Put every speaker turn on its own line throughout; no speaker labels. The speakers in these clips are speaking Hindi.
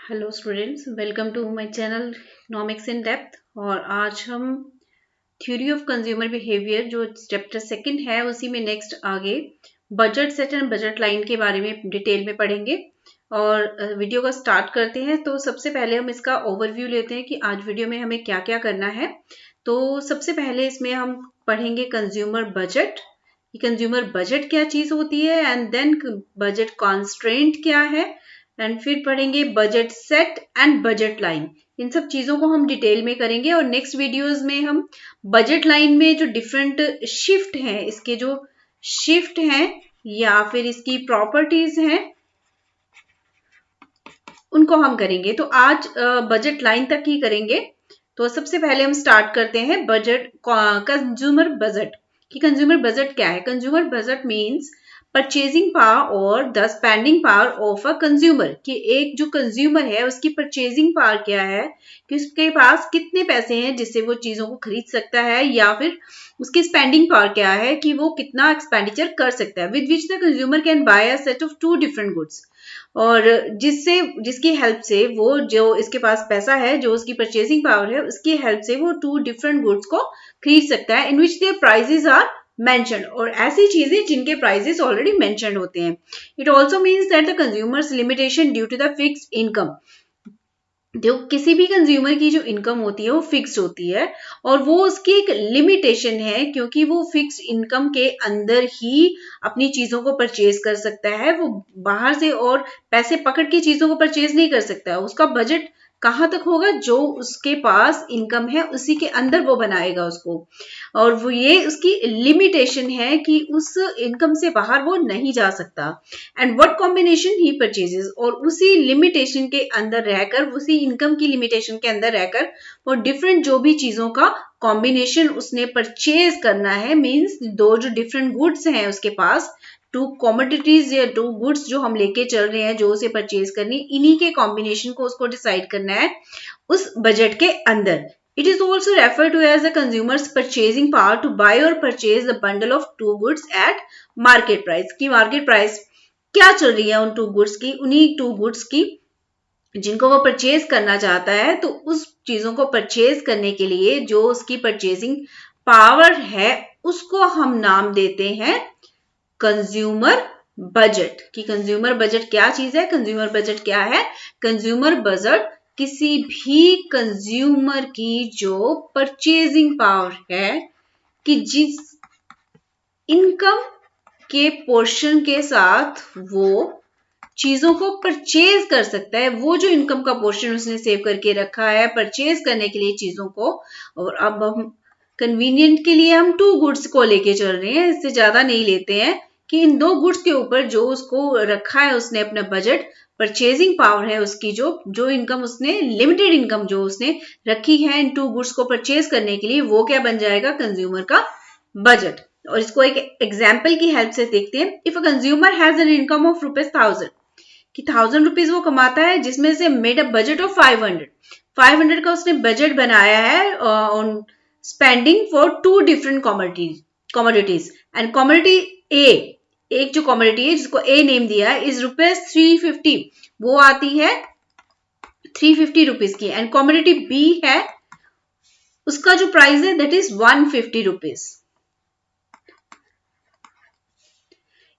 Hello students, welcome to my channel economics in depth. और आज हम थ्योरी ऑफ कंज्यूमर बिहेवियर जो चैप्टर सेकंड है उसी में नेक्स्ट आगे budget set and budget line के बारे में डिटेल में पढ़ेंगे। और वीडियो का स्टार्ट करते हैं। तो सबसे पहले हम इसका ओवरव्यू लेते हैं कि आज वीडियो में हमें क्या क्या करना है। तो सबसे पहले इसमें हम पढ़ेंगे कंज्यूमर बजट, कंज्यूमर बजट क्या चीज होती है, एंड देन बजट कॉन्स्ट्रेंट क्या है, एंड फिर पढ़ेंगे budget set and budget line. इन सब चीजों को हम डिटेल में करेंगे और नेक्स्ट वीडियोस में हम बजट लाइन में जो डिफरेंट शिफ्ट हैं, इसके जो शिफ्ट हैं या फिर इसकी प्रॉपर्टीज हैं, उनको हम करेंगे। तो आज बजट लाइन तक ही करेंगे। तो सबसे पहले हम स्टार्ट करते हैं बजट कंज्यूमर बजट कि कंज्यूमर बजट क्या है। Consumer budget means purchasing power और the spending power of a consumer, कि एक जो कंज्यूमर है उसकी परचेजिंग पावर क्या है, कि उसके पास कितने पैसे हैं जिससे वो चीजों को खरीद सकता है, या फिर उसकी स्पेंडिंग पावर क्या है कि वो कितना एक्सपेंडिचर कर सकता है, with which the consumer can buy a set of two different goods. और जिसकी हेल्प से वो जो इसके पास पैसा है, जो उसकी परचेजिंग पावर है, उसकी हेल्प से वो टू डिफरेंट गुड्स को खरीद सकता है in which their prices are mentioned, और ऐसी चीजें जिनके प्राइसेस ऑलरेडी मेंशन्ड होते हैं। It also means that the consumer's limitation due to the fixed income. देखो, किसी भी कंज्यूमर की जो इनकम होती है वो फिक्स्ड होती है और वो उसकी एक लिमिटेशन है, क्योंकि वो फिक्स्ड इनकम के अंदर ही अपनी चीजों को परचेज कर सकता है। वो बाहर से और पैसे पकड़ के चीजों को परचेज नहीं कर सकता है। उसका बजट कहाँ तक होगा, जो उसके पास इनकम है उसी के अंदर वो बनाएगा उसको, और वो ये उसकी लिमिटेशन है कि उस इनकम से बाहर वो नहीं जा सकता। And what combination he purchases, और उसी लिमिटेशन के अंदर रहकर, उसी इनकम की लिमिटेशन के अंदर रहकर वो डिफरेंट जो भी चीजों का कॉम्बिनेशन उसने परचेज करना है, मींस दो जो डिफरेंट गुड्स हैं उसके पास, टू कॉमोडिटीज या टू गुड्स जो हम लेके चल रहे हैं, जो उसे परचेज करनी, इन्हीं के कॉम्बिनेशन को उसको डिसाइड करना है उस बजट के अंदर। It is also referred to as the consumer's purchasing power to buy or purchase the bundle of two goods at market price, की market price क्या चल रही है उन टू गुड्स की, उन्हीं टू गुड्स की जिनको वो परचेज करना चाहता है। तो उस चीजों को परचेज करने के लिए जो उसकी परचेजिंग पावर है, उसको हम नाम देते हैं कंज्यूमर बजट। कि कंज्यूमर बजट क्या चीज है, कंज्यूमर बजट क्या है। कंज्यूमर बजट किसी भी कंज्यूमर की जो परचेजिंग पावर है, कि जिस इनकम के पोर्शन के साथ वो चीजों को परचेज कर सकता है, वो जो इनकम का पोर्शन उसने सेव करके रखा है परचेज करने के लिए चीजों को। और अब हम कन्वीनियंट के लिए हम टू गुड्स को लेके चल रहे हैं, इससे ज्यादा नहीं लेते हैं, कि इन दो गुड्स के ऊपर जो उसको रखा है उसने अपना बजट, परचेजिंग पावर है उसकी, जो जो इनकम उसने, लिमिटेड इनकम जो उसने रखी है इन टू गुड्स को परचेज करने के लिए, वो क्या बन जाएगा, कंज्यूमर का बजट। और इसको एक एग्जाम्पल की हेल्प से देखते हैं। If a consumer has an income of ₹1000, कि 1000 रुपीज वो कमाता है, जिसमें से मेड अ बजट ऑफ 500 का उसने बजट बनाया है on spending for two different commodities. And commodity A, एक जो कॉमोडिटी है जिसको ए नेम दिया है, इज ₹350, वो आती है 350 रुपीज की। एंड कॉमोडिटी बी है, उसका जो प्राइस है that is 150 rupees.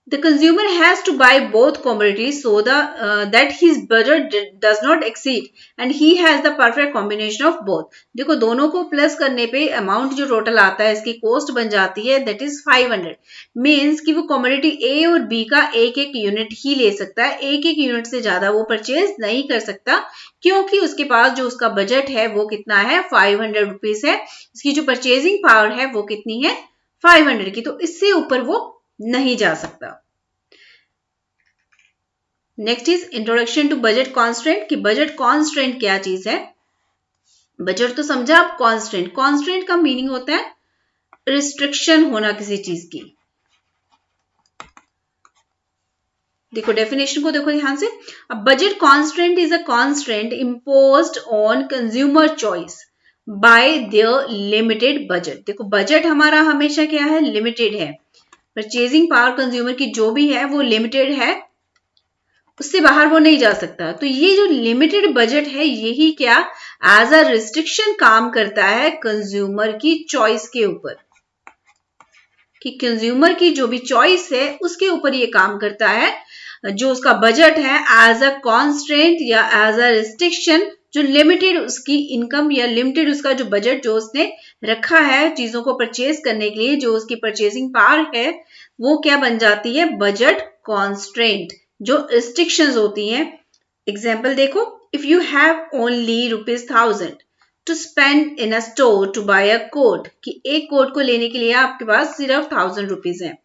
The consumer has to buy both commodities so that his budget does not exceed and he has the perfect combination of both. देखो, दोनों को प्लस करने पे अमाउंट जो टोटल आता है, इसकी कॉस्ट बन जाती है दैट इज 500। मीन्स कि वो कमोडिटी ए और बी का एक एक यूनिट ही ले सकता है, एक एक यूनिट से ज्यादा वो परचेज नहीं कर सकता, क्योंकि उसके पास जो उसका बजट है वो कितना है, 500 रुपीज है। इसकी जो परचेजिंग पावर है वो कितनी है, 500 की। तो इससे ऊपर वो नहीं जा सकता। Next is introduction to budget constant, कि बजट कॉन्स्टेंट क्या चीज है। बजट तो समझा आप, कॉन्स्टेंट, कॉन्स्टेंट का मीनिंग होता है रिस्ट्रिक्शन होना किसी चीज की। देखो डेफिनेशन को देखो ध्यान से। अब budget constant is a constant imposed on consumer choice bye there limited budget. देखो, बजट हमारा हमेशा क्या है, लिमिटेड है। परचेजिंग पावर कंज्यूमर की जो भी है वो लिमिटेड है, उससे बाहर वो नहीं जा सकता। तो ये जो लिमिटेड बजट है यही क्या एज अ रिस्ट्रिक्शन काम करता है कंज्यूमर की चॉइस के ऊपर, कि कंज्यूमर की जो भी चॉइस है उसके ऊपर ये काम करता है। जो उसका बजट है एज अ कॉन्स्ट्रेंट या एज अ रिस्ट्रिक्शन, जो लिमिटेड उसकी इनकम या लिमिटेड उसका जो बजट जो उसने रखा है चीजों को परचेज करने के लिए, जो उसकी परचेजिंग पावर है वो क्या बन जाती है, बजट कॉन्स्ट्रेंट, जो रिस्ट्रिक्शंस होती हैं। एग्जाम्पल देखो, if you have only ₹1000 to spend in a store to buy a coat, कि एक कोट को लेने के लिए आपके पास सिर्फ ₹1000 है,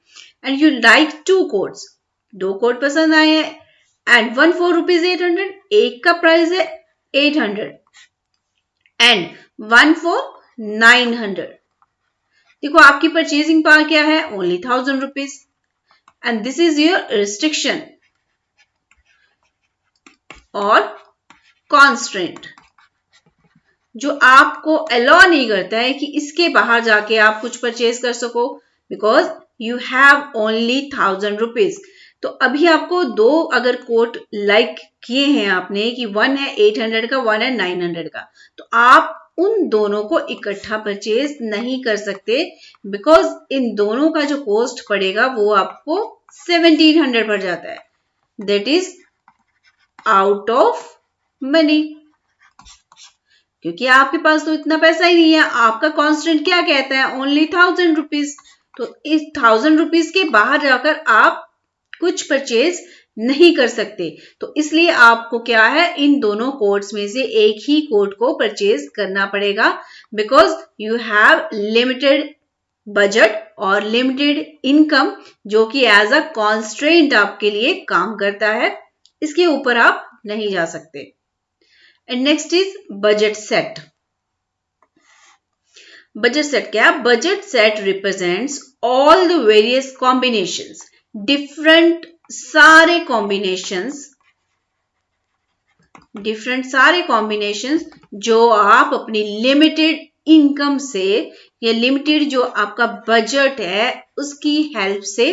and you like 2 coats, 2 coat पसंद आए हैं, एंड वन फॉर ₹800, एक का प्राइस है 800 एंड वन फॉर 900। देखो आपकी परचेजिंग पावर क्या है, only ₹1000, and this is your restriction और कॉन्स्ट्रेंट, जो आपको अलाउ नहीं करता है कि इसके बाहर जाके आप कुछ परचेज कर सको, बिकॉज यू हैव ओनली ₹1000। तो अभी आपको दो अगर कोट लाइक किए हैं आपने, कि वन है 800 का, वन है 900 का, तो आप उन दोनों को इकट्ठा परचेज नहीं कर सकते, बिकॉज इन दोनों का जो कॉस्ट पड़ेगा वो आपको 1700 पड़ जाता है, that is out of money, क्योंकि आपके पास तो इतना पैसा ही नहीं है। आपका कॉन्स्टेंट क्या कहता है, ओनली ₹1000। तो इस ₹1000 के बाहर जाकर आप कुछ परचेज नहीं कर सकते। तो इसलिए आपको क्या है, इन दोनों कोड्स में से एक ही कोड को परचेज करना पड़ेगा, because you have limited budget और लिमिटेड इनकम, जो कि एज अ कॉन्स्ट्रेंट आपके लिए काम करता है, इसके ऊपर आप नहीं जा सकते। And next is budget set. Budget set क्या है, budget set represents all the various combinations, different सारे कॉम्बिनेशंस जो आप अपनी लिमिटेड इनकम से या लिमिटेड जो आपका बजट है उसकी हेल्प से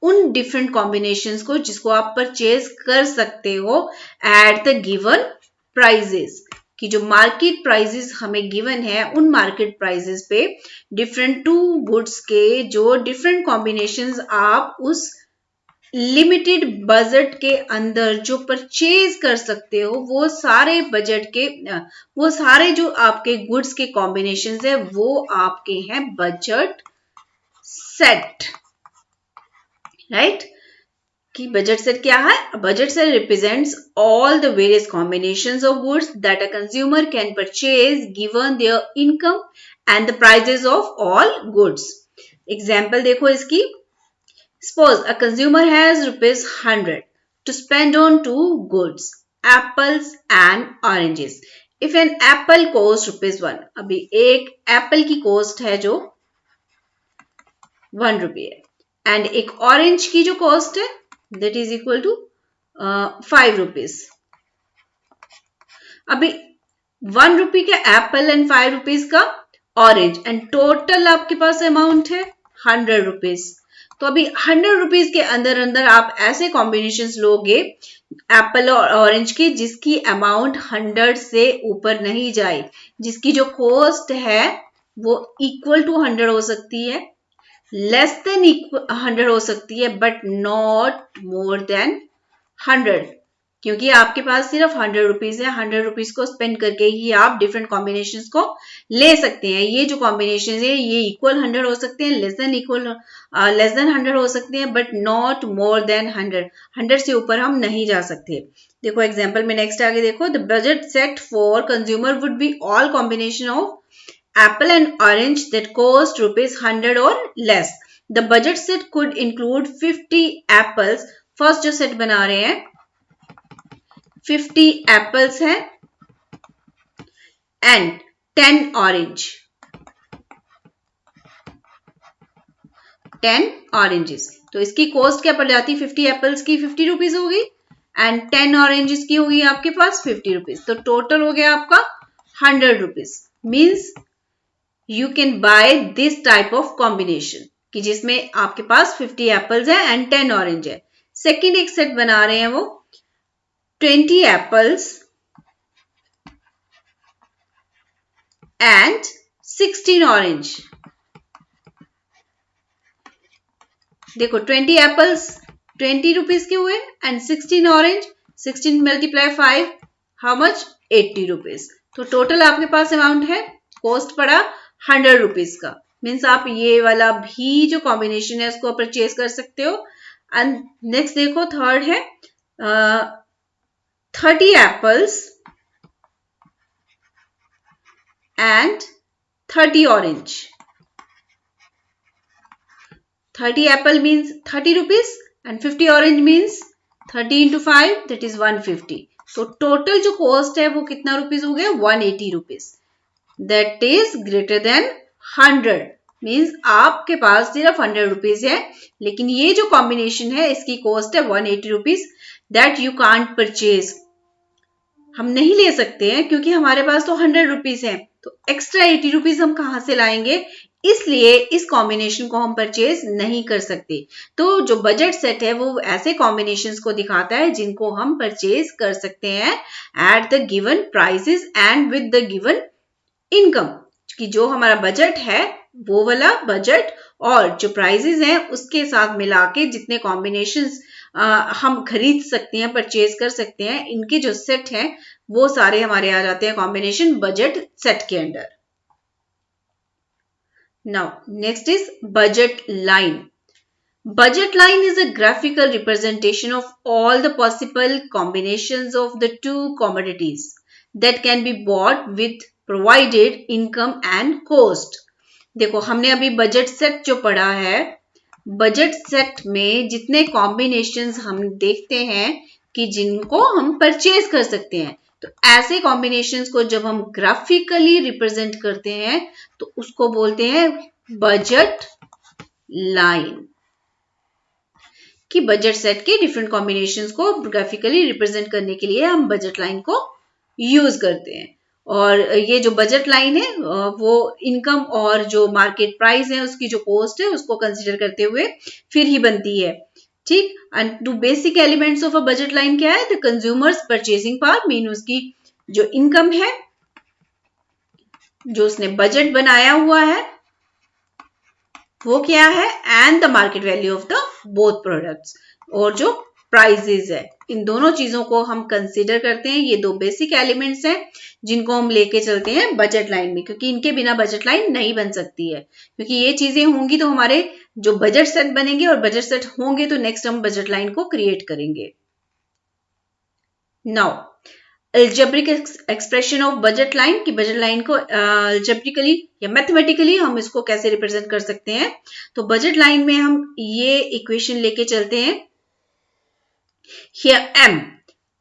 उन डिफरेंट कॉम्बिनेशंस को, जिसको आप परचेज कर सकते हो एट द गिवन प्राइजेस, कि जो मार्केट प्राइजेस हमें गिवन है उन मार्केट प्राइजेस पे डिफरेंट टू गुड्स के जो डिफरेंट कॉम्बिनेशंस आप उस लिमिटेड बजट के अंदर जो परचेज कर सकते हो, वो सारे बजट के वो सारे जो आपके गुड्स के कॉम्बिनेशंस है वो आपके हैं बजट सेट, राइट। कि बजट सेट क्या है, budget set represents all the various combinations of goods that a consumer can purchase given their income and the prices of all goods. Example देखो इसकी, suppose a consumer has ₹100 to spend on two goods, apples and oranges. If an apple costs ₹1, अभी एक एप्पल की कॉस्ट है जो ₹1 है, एंड एक ऑरेंज की जो कॉस्ट है दैट इज इक्वल टू ₹5। अभी ₹1 का एप्पल एंड ₹5 का ऑरेंज, एंड टोटल आपके पास अमाउंट है ₹100। तो अभी ₹100 के अंदर अंदर आप ऐसे कॉम्बिनेशंस लोगे एप्पल और ऑरेंज की जिसकी अमाउंट 100 से ऊपर नहीं जाए, जिसकी जो कॉस्ट है वो इक्वल टू 100 हो सकती है, लेस देन 100 हो सकती है, बट नॉट मोर देन 100, क्योंकि आपके पास सिर्फ ₹100 है। ₹100 को स्पेंड करके ही आप डिफरेंट कॉम्बिनेशंस को ले सकते हैं। ये जो कॉम्बिनेशन है ये इक्वल 100 हो सकते हैं, लेस देन 100 हो सकते हैं, बट नॉट मोर देन 100। 100 से ऊपर हम नहीं जा सकते। देखो एग्जाम्पल में नेक्स्ट आगे देखो, the budget set for consumer would be all combination of apple and orange that cost ₹100 or less. The budget set could include 50 apples. First जो सेट बना रहे हैं 50 एप्पल्स हैं एंड 10 ऑरेंज, 10 ऑरेंजेस। तो इसकी कॉस्ट क्या पड़ जाती है, 50 एप्पल्स की ₹50 होगी एंड 10 ऑरेंजेस की होगी आपके पास ₹50। तो टोटल हो गया आपका ₹100। Means you can by this type of combination, कि जिसमें आपके पास 50 एप्पल्स है एंड 10 ऑरेंज है। सेकेंड एक सेट बना रहे हैं वो 20 apples and 16 orange. देखो 20 एप्पल्स 20 रुपीज के हुए and 16 orange 16 multiply 5 how much 80 rupees. तो टोटल आपके पास अमाउंट है कॉस्ट पड़ा 100 रुपीज का. मीन्स आप ये वाला भी जो कॉम्बिनेशन है उसको परचेज कर सकते हो. एंड नेक्स्ट देखो थर्ड है 30 apples and 30 orange. 30 apple means 30 rupees and 50 orange means 30 into 5 that is 150. तो टोटल जो कॉस्ट है वो कितना रुपीज हो गया 180 rupees. That is greater than 100 means आपके पास सिर्फ 100 रुपीज है लेकिन ये जो कॉम्बिनेशन है इसकी कॉस्ट है 180 rupees. That you can't purchase. हम नहीं ले सकते हैं क्योंकि हमारे पास तो 100 रुपीज है. तो एक्स्ट्रा 80 रुपीज हम कहां से लाएंगे. इसलिए इस कॉम्बिनेशन को हम परचेज नहीं कर सकते. तो जो बजट सेट है वो ऐसे कॉम्बिनेशंस को दिखाता है जिनको हम परचेज कर सकते हैं eight the given prices and with the given income. कि जो हमारा बजट है वो वाला बजट और जो प्राइसेस हैं उसके साथ मिला के जितने कॉम्बिनेशंस हम खरीद सकते हैं परचेज कर सकते हैं इनके जो सेट हैं वो सारे हमारे आ जाते हैं कॉम्बिनेशन बजट सेट के under. Now, next is budget line. Budget line is a graphical representation of all the possible combinations of the two commodities that can be bought with provided income and cost. देखो हमने अभी बजट सेट जो पढ़ा है बजट सेट में जितने कॉम्बिनेशंस हम देखते हैं कि जिनको हम परचेज कर सकते हैं तो ऐसे कॉम्बिनेशंस को जब हम ग्राफिकली रिप्रेजेंट करते हैं तो उसको बोलते हैं बजट लाइन. कि बजट सेट के डिफरेंट कॉम्बिनेशंस को ग्राफिकली रिप्रेजेंट करने के लिए हम बजट लाइन को यूज करते हैं. और ये जो बजट लाइन है वो इनकम और जो मार्केट प्राइस है उसकी जो कॉस्ट है उसको कंसीडर करते हुए फिर ही बनती है. ठीक. And two basic elements of a budget line क्या है the consumer's purchasing power mean उसकी जो इनकम है जो उसने बजट बनाया हुआ है वो क्या है and the market value of the both products और जो प्राइजेस है इन दोनों चीजों को हम कंसीडर करते हैं. ये दो बेसिक एलिमेंट्स हैं जिनको हम लेके चलते हैं बजट लाइन में क्योंकि इनके बिना बजट लाइन नहीं बन सकती है. क्योंकि ये चीजें होंगी तो हमारे जो बजट सेट बनेंगे और बजट सेट होंगे तो नेक्स्ट हम बजट लाइन को क्रिएट करेंगे. Now algebraic expression of budget line की बजट लाइन को अलजेब्रिकली या मैथमेटिकली हम इसको कैसे रिप्रेजेंट कर सकते हैं. तो बजट लाइन में हम ये इक्वेशन लेके चलते हैं. Here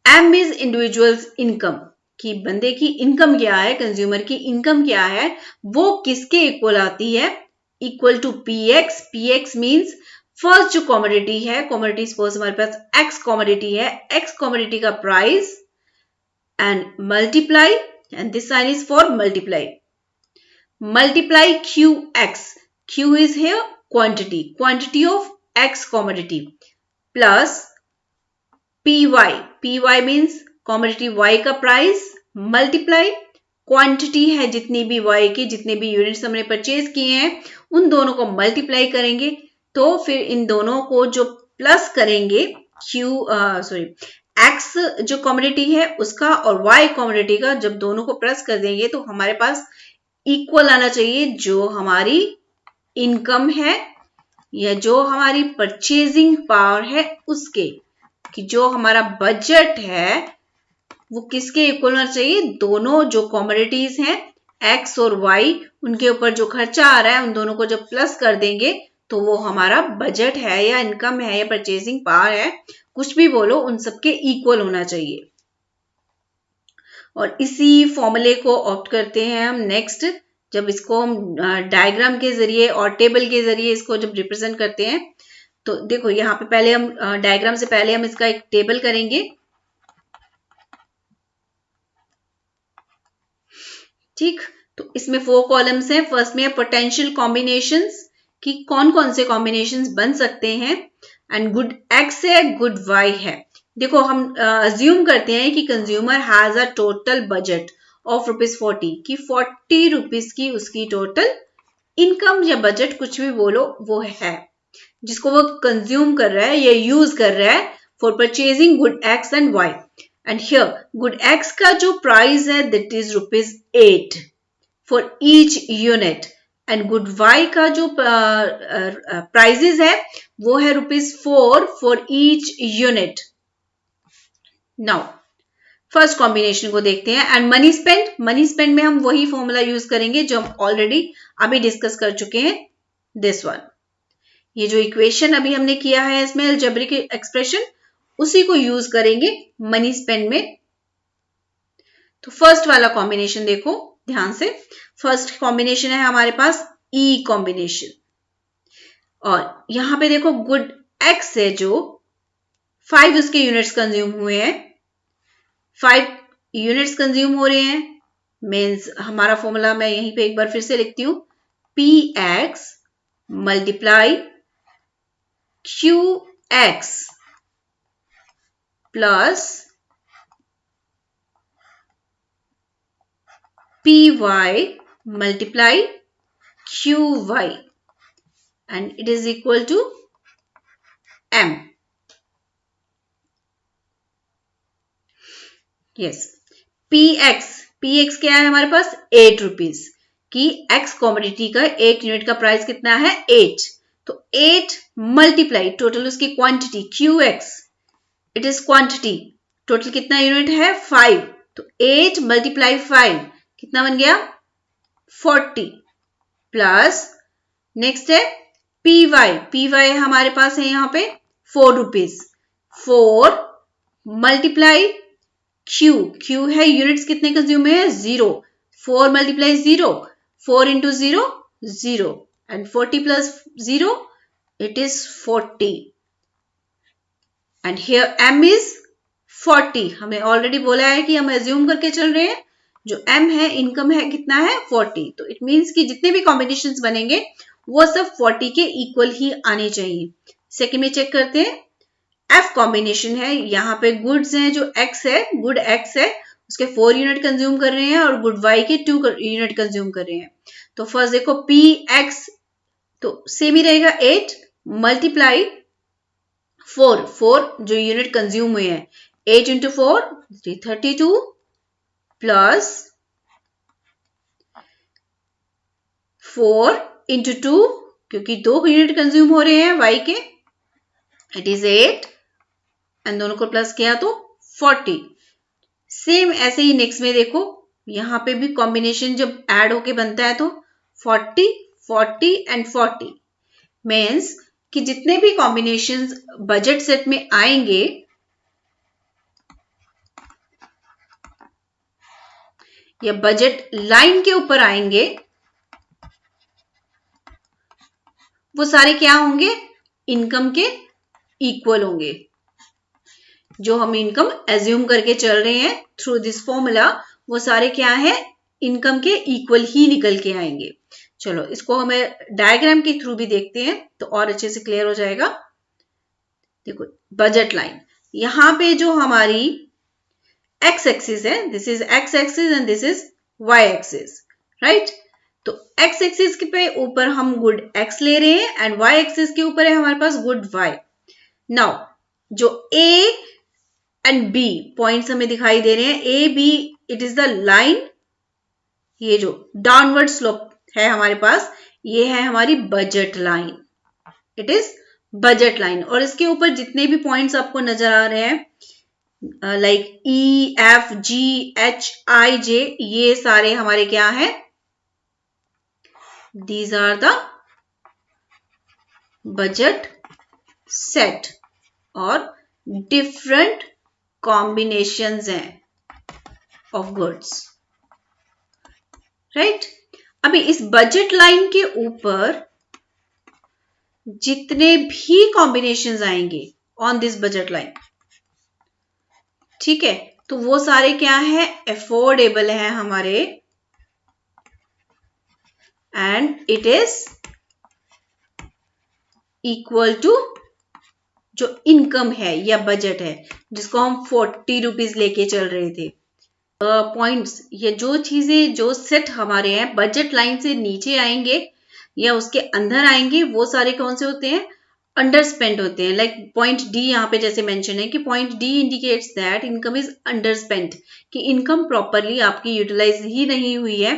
m is individuals income कि बंदे की इनकम क्या है कंज्यूमर की इनकम क्या है वो किसके इक्वल आती है equal to px. px means first जो कॉमोडिटी है कॉमोडिटी सपोज हमारे पास x कॉमोडिटी है x कॉमोडिटी का price and multiply and this sign is for multiply qx. q is here quantity of x commodity plus py means commodity y का प्राइस multiply क्वांटिटी है जितनी भी y की जितने भी यूनिट्स हमने परचेज किए हैं उन दोनों को मल्टीप्लाई करेंगे तो फिर इन दोनों को जो प्लस करेंगे x जो कमोडिटी है उसका और y कमोडिटी का जब दोनों को प्लस कर देंगे तो हमारे पास इक्वल आना चाहिए जो हमारी इनकम है या जो हमारी परचेजिंग पावर है उसके कि जो हमारा बजट है वो किसके इक्वल होना चाहिए दोनों जो कमोडिटीज हैं x और y उनके ऊपर जो खर्चा आ रहा है उन दोनों को जब प्लस कर देंगे तो वो हमारा बजट है या इनकम है या परचेजिंग पावर है कुछ भी बोलो उन सबके इक्वल होना चाहिए. और इसी फॉर्मूले को ऑप्ट करते हैं हम नेक्स्ट जब इसको हम डायग्राम के जरिए और टेबल के जरिए इसको जब रिप्रेजेंट करते हैं. तो देखो यहाँ पे पहले हम डायग्राम से पहले हम इसका एक टेबल करेंगे. ठीक. तो इसमें 4 कॉलम्स हैं. फर्स्ट में पोटेंशियल कॉम्बिनेशंस कि कौन कौन से कॉम्बिनेशंस बन सकते हैं एंड गुड x है गुड y है देखो हम अज्यूम करते हैं कि consumer has a total budget of ₹40 कि ₹40 की उसकी टोटल इनकम या बजट कुछ भी बोलो वो है, जिसको वो कंज्यूम कर रहा है या यूज कर रहा है for purchasing good X and Y. And here good X का जो प्राइस है that is ₹8 for each unit and good Y का जो प्राइजेस है वो है ₹4 for each unit. Now first combination को देखते हैं। एंड मनी स्पेंड में हम वही फॉर्मूला यूज करेंगे जो हम ऑलरेडी अभी डिस्कस कर चुके हैं, दिस वन। ये जो इक्वेशन अभी हमने किया है इसमें अलजेब्रिक एक्सप्रेशन, उसी को यूज करेंगे मनी स्पेंड में। तो फर्स्ट वाला कॉम्बिनेशन देखो ध्यान से। फर्स्ट कॉम्बिनेशन है हमारे पास ई कॉम्बिनेशन, और यहां पे देखो गुड एक्स है जो 5 उसके यूनिट्स कंज्यूम हुए हैं, 5 यूनिट्स कंज्यूम हो रहे हैं, मीन्स हमारा फॉर्मूला मैं यहीं पे एक बार फिर से लिखती हूं, P X multiply Q X plus P Y multiply Q Y and it is equal to M. Yes, P X क्या है हमारे पास ₹8 की एक्स कॉमोडिटी का एक यूनिट का प्राइस कितना है 8, तो 8 मल्टीप्लाई टोटल उसकी quantity Q x, it is quantity, total कितना यूनिट है 5, तो 8 मल्टीप्लाई 5 कितना बन गया 40 प्लस नेक्स्ट है पी वाई हमारे पास है यहां पे ₹4, 4 मल्टीप्लाई क्यू है यूनिट्स कितने कंज्यूम है 0, 4 multiply 0, 4 into 0 0 and 40 plus 0 it is 40 and here m is 40। हमें ऑलरेडी बोला है कि हम एज्यूम करके चल रहे हैं जो m है इनकम है कितना है 40, तो इट मींस कि जितने भी कॉम्बिनेशंस बनेंगे वो सब 40 के इक्वल ही आने चाहिए। सेकंड में चेक करते हैं, एफ कॉम्बिनेशन है, यहाँ पे गुड्स हैं जो एक्स है, गुड एक्स है उसके 4 यूनिट कंज्यूम कर रहे हैं और गुड वाई के 2 यूनिट कंज्यूम कर रहे हैं। तो फर्स्ट देखो पी एक्स तो सेम ही रहेगा 8 मल्टीप्लाई 4 जो यूनिट कंज्यूम हुए हैं 8 इंटू 4 32 प्लस 4 इंटू 2 क्योंकि 2 यूनिट कंज्यूम हो रहे हैं वाई के, इट इज 8 एंड दोनों को प्लस किया तो 40। सेम ऐसे ही नेक्स्ट में देखो यहां पे भी कॉम्बिनेशन जब ऐड होके बनता है तो 40 40 एंड 40 मीन्स कि जितने भी कॉम्बिनेशंस बजट सेट में आएंगे या बजट लाइन के ऊपर आएंगे वो सारे क्या होंगे इनकम के इक्वल होंगे। जो हम इनकम एज्यूम करके चल रहे हैं थ्रू दिस फॉर्मूला वो सारे क्या है इनकम के इक्वल ही निकल के आएंगे। चलो इसको हमें डायग्राम के थ्रू भी देखते हैं तो और अच्छे से क्लियर हो जाएगा। देखो बजट लाइन, यहां पे जो हमारी एक्स एक्सिस है this is X axis and this is Y axis, right. तो एक्स एक्सिस के पे ऊपर हम गुड एक्स ले रहे हैं एंड वाई एक्सिस के ऊपर है हमारे पास गुड वाई। नाउ जो ए एंड बी पॉइंट्स हमें दिखाई दे रहे हैं, A B it is the line, ये जो डाउनवर्ड स्लोप है हमारे पास ये है हमारी budget line, it is budget line. और इसके ऊपर जितने भी पॉइंट्स आपको नजर आ रहे हैं like E F G H I J ये सारे हमारे क्या है these are the budget set और डिफरेंट कॉम्बिनेशंस हैं ऑफ गुड्स, राइट। अभी इस बजट लाइन के ऊपर जितने भी कॉम्बिनेशंस आएंगे ऑन दिस बजट लाइन, ठीक है, तो वो सारे क्या है अफोर्डेबल है हमारे and it is equal to जो इनकम है या बजट है, जिसको हम 40 रुपीज लेके चल रहे थे, पॉइंट्स ये जो चीजें जो सेट हमारे हैं बजट लाइन से नीचे आएंगे या उसके अंदर आएंगे, वो सारे कौन से होते हैं? अंडर स्पेंड होते हैं। लाइक पॉइंट डी यहाँ पे जैसे मेंशन है कि point D indicates that income is under spend, कि इनकम प्रॉपरली आपकी यूटिलाइज ही नहीं हुई है।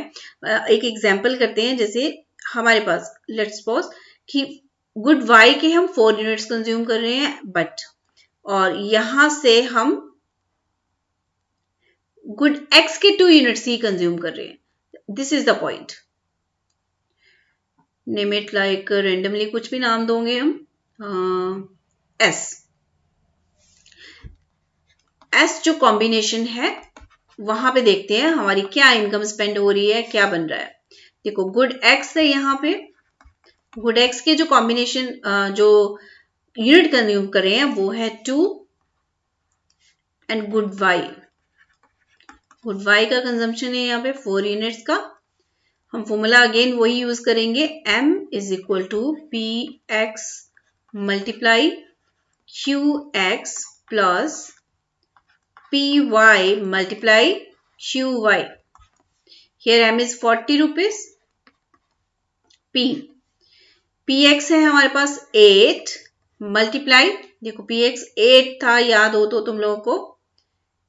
एक एग्जांपल करते हैं, जैसे हमारे पास लेट्स सपोज कि गुड वाई के हम 4 यूनिट्स कंज्यूम कर रहे हैं, बट और यहां से हम गुड एक्स के 2 यूनिट्स ही कंज्यूम कर रहे हैं। This is the point. Name it like randomly कुछ भी नाम दोगे हम, एस। एस जो कॉम्बिनेशन है वहां पे देखते हैं हमारी क्या इनकम स्पेंड हो रही है, क्या बन रहा है। देखो गुड एक्स है, यहाँ पे गुड एक्स के जो कॉम्बिनेशन जो यूनिट कंज्यूम कर रहे हैं वो है 2 and good Y. Good Y का कंजम्पशन है यहाँ पे 4 यूनिट्स का। हम फॉर्मूला अगेन वही यूज करेंगे, m is equal to P X multiply Q X plus P Y multiply Q Y. Here m is 40 rupees, P X है हमारे पास 8 मल्टीप्लाई, देखो पी एक्स 8 था, याद हो तो तुम लोगों को,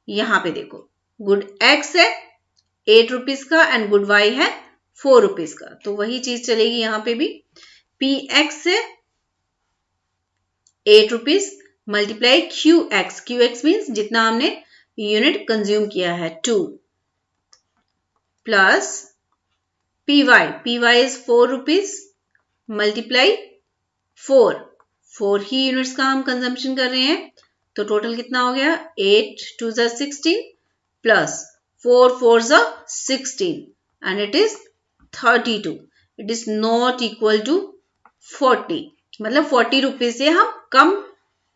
यहां पे देखो गुड एक्स है 8 रुपीज का एंड गुड वाई है 4 रुपीज का, तो वही चीज चलेगी यहां पे भी। पी एक्स से 8 rupees multiply Q X means जितना हमने यूनिट कंज्यूम किया है 2 plus P Y is 4 rupees multiply 4 ही यूनिट्स का हम कंजम्पशन कर रहे हैं, तो टोटल कितना हो गया 8 2 16 plus 4 4 16 and it is 32. It is not equal to 40, मतलब 40 रुपीज से हम कम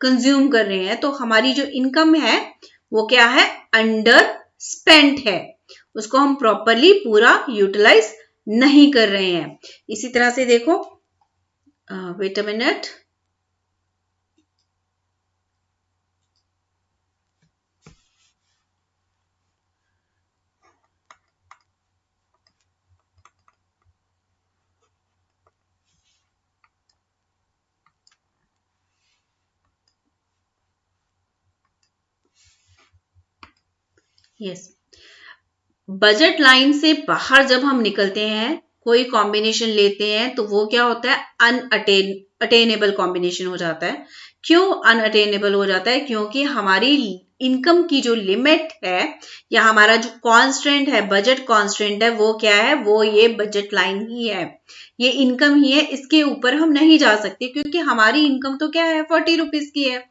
कंज्यूम कर रहे हैं, तो हमारी जो इनकम है वो क्या है? अंडर स्पेंट है, उसको हम प्रॉपरली पूरा यूटिलाइज नहीं कर रहे हैं। इसी तरह से देखो, wait a minute, yes, budget line से बाहर जब हम निकलते हैं, कोई कॉम्बिनेशन लेते हैं, तो वो क्या होता है? अनअटेनेबल कॉम्बिनेशन हो जाता है। क्यों अनअटेनेबल हो जाता है? क्योंकि हमारी इनकम की जो लिमिट है या हमारा जो कॉन्स्टेंट है, बजट कॉन्स्टेंट है, वो क्या है? वो ये बजट लाइन ही है, ये इनकम ही है, इसके ऊपर हम नहीं जा सकते, क्योंकि हमारी इनकम तो क्या है? 40 रुपीज की है,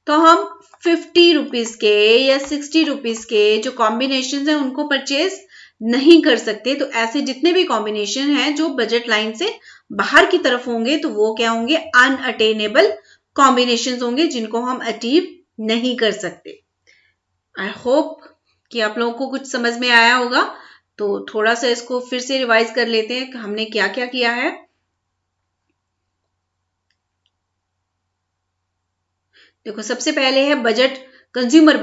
तो हम 50 रुपीज के या 60 रुपीज के जो कॉम्बिनेशन है उनको परचेज नहीं कर सकते। तो ऐसे जितने भी कॉम्बिनेशन हैं जो बजट लाइन से बाहर की तरफ होंगे, तो वो क्या होंगे? अनअटेनेबल कॉम्बिनेशन होंगे, जिनको हम अचीव नहीं कर सकते। आई होप कि आप लोगों को कुछ समझ में आया होगा। तो थोड़ा सा इसको फिर से रिवाइज कर लेते हैं कि हमने क्या क्या किया है। देखो सबसे पहले है बजट, कंज्यूमर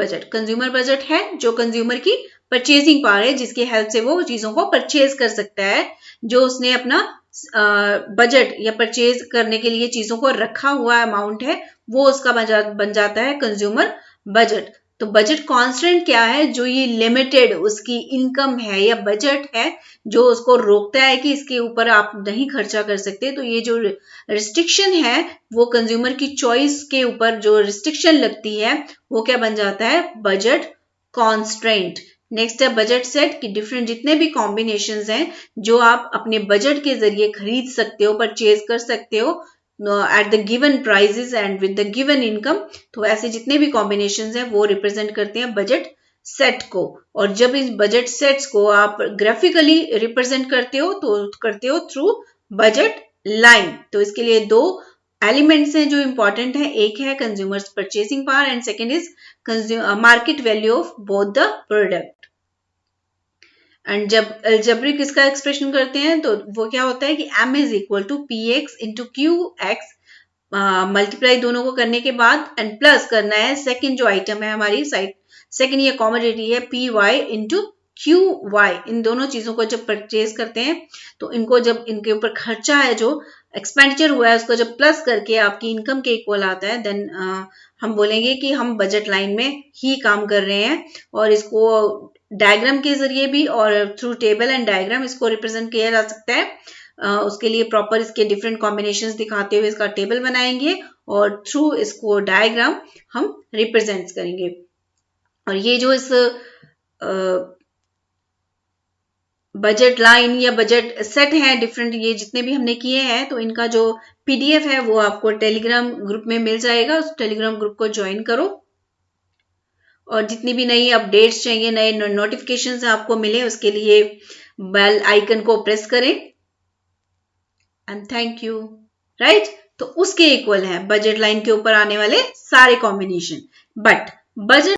बजट है जो कंज्यूमर की परचेजिंग पावर है, जिसकी हेल्प से वो चीजों को परचेज कर सकता है, जो उसने अपना बजट या परचेज करने के लिए चीजों को रखा हुआ अमाउंट है, वो उसका बन जाता है कंज्यूमर बजट। तो बजट कांस्टेंट क्या है? जो ये लिमिटेड उसकी इनकम है या बजट है, जो उसको रोकता है कि इसके ऊपर आप नहीं खर्चा कर सकते। तो ये जो रिस्ट्रिक्शन है, वो कंज्यूमर की चॉइस के ऊपर जो रिस्ट्रिक्शन लगती है, वो क्या बन जाता है? Budget constraint. नेक्स्ट है बजट सेट, कि डिफरेंट जितने भी कॉम्बिनेशंस हैं जो आप अपने बजट के जरिए खरीद सकते हो, परचेज कर सकते हो at the given prices and with the given income, तो ऐसे जितने भी कॉम्बिनेशंस हैं वो रिप्रेजेंट करते हैं बजट सेट को। और जब इस बजट सेट्स को आप ग्राफिकली रिप्रेजेंट करते हो, तो करते हो थ्रू बजट लाइन। तो इसके लिए दो एलिमेंट्स हैं जो इंपॉर्टेंट है, एक है consumer's purchasing power and second is market value of both the product. And जब एल्जेब्रिक इसका एक्सप्रेशन करते हैं, तो वो क्या होता है कि m is equal to P X into Q X multiply दोनों को करने के बाद एंड प्लस करना है सेकंड जो आइटम है हमारी साइड, सेकंड ये कॉमोडिटी है P Y into Q Y. इन दोनों चीजों को जब परचेज करते हैं तो इनको जब इनके ऊपर खर्चा है जो एक्सपेंडिचर हुआ है उसको जब प्लस करके आपकी इनकम के इक्वल आता है देन हम बोलेंगे कि हम बजट लाइन में ही काम कर रहे हैं। और इसको डायग्राम के जरिए भी और थ्रू टेबल एंड डायग्राम इसको रिप्रेजेंट किया जा सकता है। उसके लिए प्रॉपर इसके डिफरेंट कॉम्बिनेशंस दिखाते हुए इसका टेबल बनाएंगे और थ्रू इसको डायग्राम हम रिप्रेजेंट करेंगे। और ये जो इस बजट लाइन या बजट सेट है डिफरेंट ये जितने भी हमने किए हैं तो इनका जो पीडीएफ है वो आपको टेलीग्राम ग्रुप में मिल जाएगा। उस टेलीग्राम ग्रुप को ज्वाइन करो और जितनी भी नई अपडेट्स चाहिए, नए नोटिफिकेशंस आपको मिले उसके लिए बेल आइकन को प्रेस करें। And thank you. राइट, तो उसके इक्वल है बजट लाइन के ऊपर आने वाले सारे कॉम्बिनेशन। But budget